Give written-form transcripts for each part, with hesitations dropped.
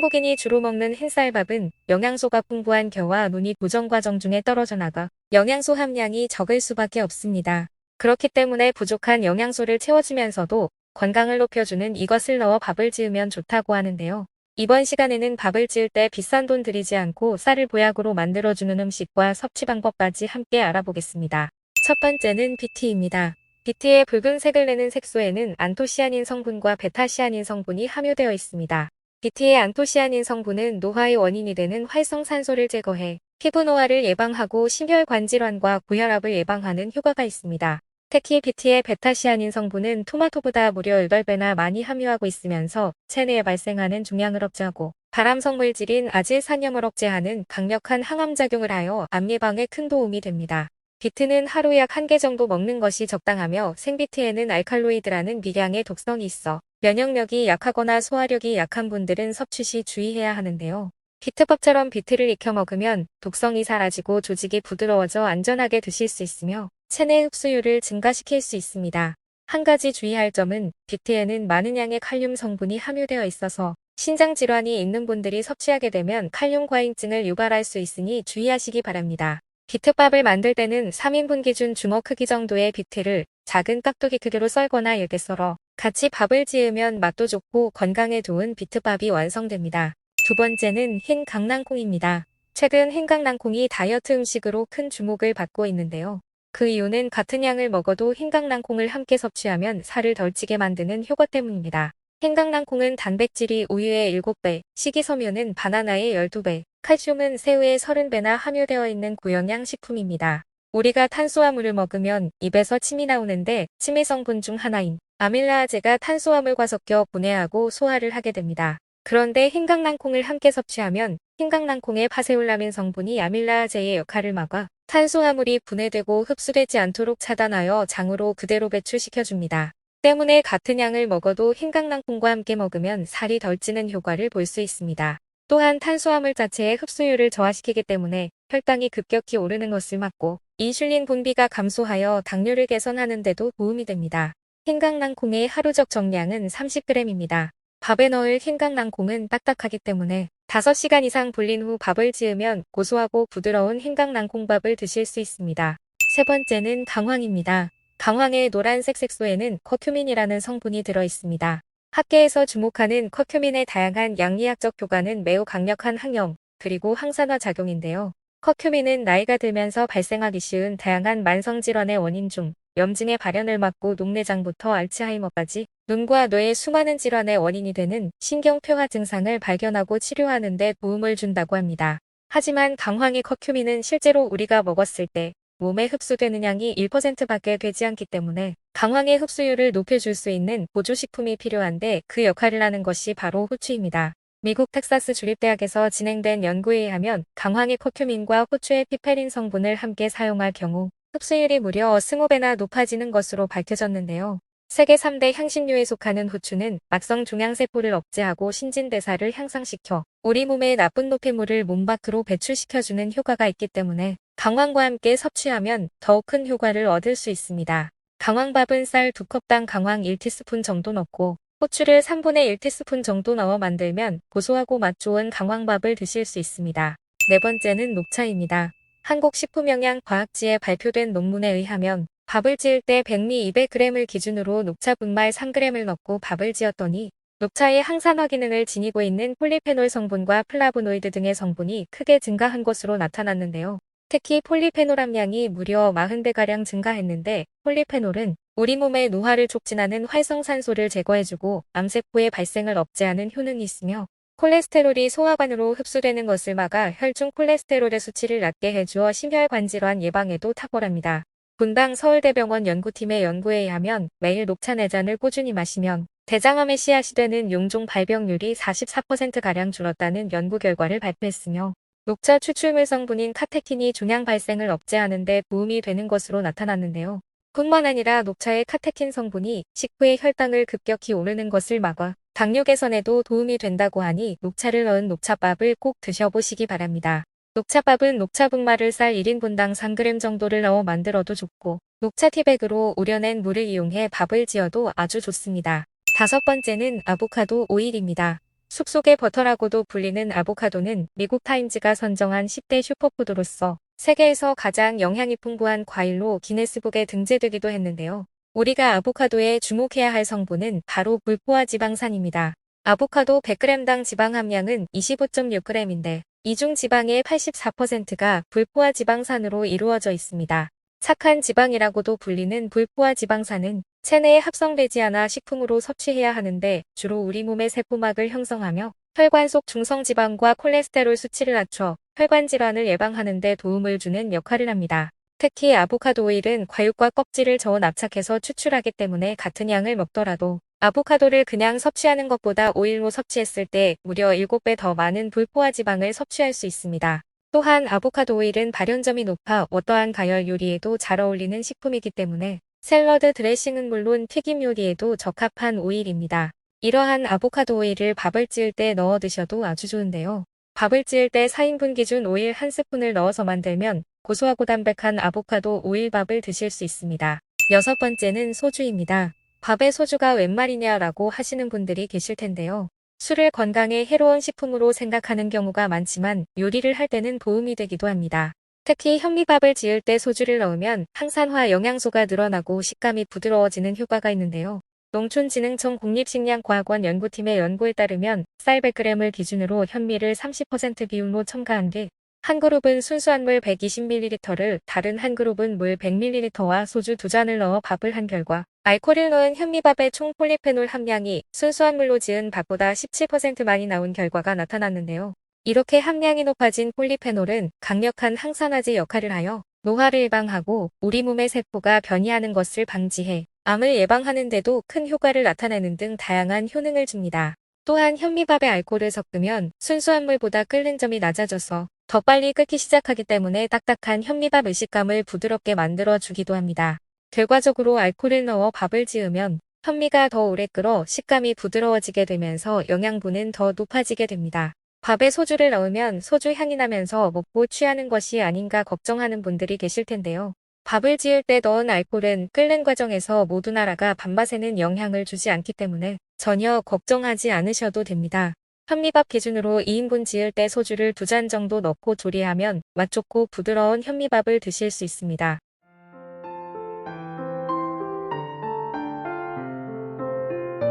한국인이 주로 먹는 흰쌀밥은 영양소가 풍부한 겨와 눈이 도정 과정 중에 떨어져 나가 영양소 함량이 적을 수밖에 없습니다. 그렇기 때문에 부족한 영양소를 채워주면서도 건강을 높여주는 이것을 넣어 밥을 지으면 좋다고 하는데요. 이번 시간에는 밥을 지을 때 비싼 돈 들이지 않고 쌀을 보약으로 만들어주는 음식과 섭취 방법까지 함께 알아보겠습니다. 첫 번째는 비티입니다. 비티의 붉은색을 내는 색소에는 안토시아닌 성분과 베타시아닌 성분이 함유되어 있습니다. 비티의 안토시아닌 성분은 노화의 원인이 되는 활성산소를 제거해 피부 노화를 예방하고 심혈관 질환과 고혈압을 예방하는 효과가 있습니다. 특히 비티의 베타시아닌 성분은 토마토보다 무려 8배나 많이 함유하고 있으면서 체내에 발생하는 종양을 억제하고 발암성 물질인 아질산염을 억제하는 강력한 항암작용을 하여 암 예방에 큰 도움이 됩니다. 비트는 하루 약 1개 정도 먹는 것이 적당하며 생비트에는 알칼로이드라는 미량의 독성이 있어 면역력이 약하거나 소화력이 약한 분들은 섭취 시 주의해야 하는데요. 비트밥처럼 비트를 익혀 먹으면 독성이 사라지고 조직이 부드러워져 안전하게 드실 수 있으며 체내 흡수율을 증가시킬 수 있습니다. 한 가지 주의할 점은 비트에는 많은 양의 칼륨 성분이 함유되어 있어서 신장 질환이 있는 분들이 섭취하게 되면 칼륨 과잉증을 유발할 수 있으니 주의하시기 바랍니다. 비트밥을 만들 때는 3인분 기준 주먹 크기 정도의 비트를 작은 깍두기 크기로 썰거나 얇게 썰어 같이 밥을 지으면 맛도 좋고 건강에 좋은 비트밥이 완성됩니다. 두 번째는 흰 강낭콩입니다. 최근 흰 강낭콩이 다이어트 음식으로 큰 주목을 받고 있는데요. 그 이유는 같은 양을 먹어도 흰 강낭콩을 함께 섭취하면 살을 덜 찌게 만드는 효과 때문입니다. 흰 강낭콩은 단백질이 우유의 7배, 식이섬유는 바나나의 12배, 칼슘은 새우의 30배나 함유되어 있는 고영양 식품입니다. 우리가 탄수화물을 먹으면 입에서 침이 나오는데 침의 성분 중 하나인 아밀라아제가 탄수화물과 섞여 분해하고 소화를 하게 됩니다. 그런데 흰 강낭콩을 함께 섭취하면 흰 강낭콩의 파세올라민 성분이 아밀라아제의 역할을 막아 탄수화물이 분해되고 흡수되지 않도록 차단하여 장으로 그대로 배출시켜줍니다. 때문에 같은 양을 먹어도 흰 강낭콩과 함께 먹으면 살이 덜 찌는 효과를 볼 수 있습니다. 또한 탄수화물 자체의 흡수율을 저하시키기 때문에 혈당이 급격히 오르는 것을 막고 인슐린 분비가 감소하여 당뇨를 개선하는 데도 도움이 됩니다. 흰 강낭콩의 하루적 정량은 30g입니다. 밥에 넣을 흰 강낭콩은 딱딱하기 때문에 5시간 이상 불린 후 밥을 지으면 고소하고 부드러운 흰 강낭콩밥을 드실 수 있습니다. 세 번째는 강황입니다. 강황의 노란색 색소에는 커큐민이라는 성분이 들어 있습니다. 학계에서 주목하는 커큐민의 다양한 양리학적 효과는 매우 강력한 항염, 그리고 항산화 작용인데요. 커큐민은 나이가 들면서 발생하기 쉬운 다양한 만성질환의 원인 중 염증의 발현을 막고 녹내장부터 알츠하이머까지 눈과 뇌의 수많은 질환의 원인이 되는 신경표화 증상을 발견하고 치료하는 데 도움을 준다고 합니다. 하지만 강황의 커큐민은 실제로 우리가 먹었을 때 몸에 흡수되는 양이 1%밖에 되지 않기 때문에 강황의 흡수율을 높여줄 수 있는 보조식품이 필요한데 그 역할을 하는 것이 바로 호추입니다. 미국 텍사스 주립대학에서 진행된 연구에 의하면 강황의 커큐민과 호추의 피페린 성분을 함께 사용할 경우 흡수율이 무려 20배나 높아지는 것으로 밝혀졌는데요. 세계 3대 향신료에 속하는 호추는 막성 종양세포를 억제하고 신진대사를 향상시켜 우리 몸의 나쁜 노폐물을 몸 밖으로 배출시켜주는 효과가 있기 때문에 강황과 함께 섭취하면 더욱 큰 효과를 얻을 수 있습니다. 강황밥은 쌀 2컵당 강황 1티스푼 정도 넣고 호추를 3분의 1티스푼 정도 넣어 만들면 고소하고 맛 좋은 강황밥을 드실 수 있습니다. 네 번째는 녹차입니다. 한국식품영양과학지에 발표된 논문에 의하면 밥을 지을 때 백미 200g을 기준으로 녹차 분말 3g을 넣고 밥을 지었더니 녹차의 항산화 기능을 지니고 있는 폴리페놀 성분과 플라보노이드 등의 성분이 크게 증가한 것으로 나타났는데요. 특히 폴리페놀 함량이 무려 40배가량 증가했는데 폴리페놀은 우리 몸의 노화를 촉진하는 활성산소를 제거해주고 암세포의 발생을 억제하는 효능이 있으며 콜레스테롤이 소화관으로 흡수되는 것을 막아 혈중 콜레스테롤의 수치를 낮게 해주어 심혈관 질환 예방에도 탁월합니다. 분당 서울대병원 연구팀의 연구에 의하면 매일 녹차 4잔을 꾸준히 마시면 대장암의 씨앗이 되는 용종 발병률이 44%가량 줄었다는 연구 결과를 발표했으며 녹차 추출물 성분인 카테킨이 종양 발생을 억제하는 데 도움이 되는 것으로 나타났는데요. 뿐만 아니라 녹차의 카테킨 성분이 식후에 혈당을 급격히 오르는 것을 막아 당뇨 개선에도 도움이 된다고 하니 녹차를 넣은 녹차밥을 꼭 드셔보시기 바랍니다. 녹차밥은 녹차 분말을 쌀 1인분당 3g 정도를 넣어 만들어도 좋고 녹차 티백으로 우려낸 물을 이용해 밥을 지어도 아주 좋습니다. 다섯 번째는 아보카도 오일입니다. 숲속의 버터라고도 불리는 아보카도는 미국 타임즈가 선정한 10대 슈퍼푸드로서 세계에서 가장 영양이 풍부한 과일로 기네스북에 등재되기도 했는데요. 우리가 아보카도에 주목해야 할 성분은 바로 불포화 지방산입니다. 아보카도 100g당 지방 함량은 25.6g인데 이 중 지방의 84%가 불포화 지방산으로 이루어져 있습니다. 착한 지방이라고도 불리는 불포화 지방산은 체내에 합성되지 않아 식품으로 섭취해야 하는데 주로 우리 몸의 세포막을 형성하며 혈관 속 중성지방과 콜레스테롤 수치를 낮춰 혈관 질환을 예방하는 데 도움을 주는 역할을 합니다. 특히 아보카도 오일은 과육과 껍질을 저어 납작해서 추출하기 때문에 같은 양을 먹더라도 아보카도를 그냥 섭취하는 것보다 오일로 섭취했을 때 무려 7배 더 많은 불포화 지방을 섭취할 수 있습니다. 또한 아보카도 오일은 발연점이 높아 어떠한 가열 요리에도 잘 어울리는 식품이기 때문에 샐러드 드레싱은 물론 튀김 요리에도 적합한 오일입니다. 이러한 아보카도 오일을 밥을 찌을 때 넣어 드셔도 아주 좋은데요. 밥을 찌을 때 4인분 기준 오일 1스푼을 넣어서 만들면 고소하고 담백한 아보카도 오일밥을 드실 수 있습니다. 여섯 번째는 소주입니다. 밥에 소주가 웬 말이냐라고 하시는 분들이 계실 텐데요. 술을 건강에 해로운 식품으로 생각하는 경우가 많지만 요리를 할 때는 도움이 되기도 합니다. 특히 현미밥을 지을 때 소주를 넣으면 항산화 영양소가 늘어나고 식감이 부드러워지는 효과가 있는데요. 농촌진흥청 국립식량과학원 연구팀의 연구에 따르면 쌀 100g을 기준으로 현미를 30% 비율로 첨가한 뒤 한 그룹은 순수한 물 120ml를 다른 한 그룹은 물 100ml와 소주 2잔을 넣어 밥을 한 결과 알코올을 넣은 현미밥의 총 폴리페놀 함량이 순수한 물로 지은 밥보다 17% 많이 나온 결과가 나타났는데요. 이렇게 함량이 높아진 폴리페놀은 강력한 항산화제 역할을 하여 노화를 예방하고 우리 몸의 세포가 변이하는 것을 방지해 암을 예방하는 데도 큰 효과를 나타내는 등 다양한 효능을 줍니다. 또한 현미밥에 알코올을 섞으면 순수한 물보다 끓는 점이 낮아져서 더 빨리 끓기 시작하기 때문에 딱딱한 현미밥 의식감을 부드럽게 만들어 주기도 합니다. 결과적으로 알코올을 넣어 밥을 지으면 현미가 더 오래 끓어 식감이 부드러워지게 되면서 영양분은 더 높아지게 됩니다. 밥에 소주를 넣으면 소주 향이 나면서 먹고 취하는 것이 아닌가 걱정하는 분들이 계실 텐데요. 밥을 지을 때 넣은 알코올은 끓는 과정에서 모두 날아가 밥맛에는 영향을 주지 않기 때문에 전혀 걱정하지 않으셔도 됩니다. 현미밥 기준으로 2인분 지을 때 소주를 2잔 정도 넣고 조리하면 맛 좋고 부드러운 현미밥을 드실 수 있습니다.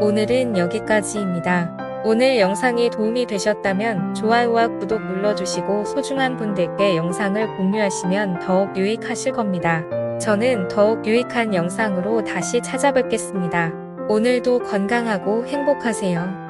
오늘은 여기까지입니다. 오늘 영상이 도움이 되셨다면 좋아요와 구독 눌러주시고 소중한 분들께 영상을 공유하시면 더욱 유익하실 겁니다. 저는 더욱 유익한 영상으로 다시 찾아뵙겠습니다. 오늘도 건강하고 행복하세요.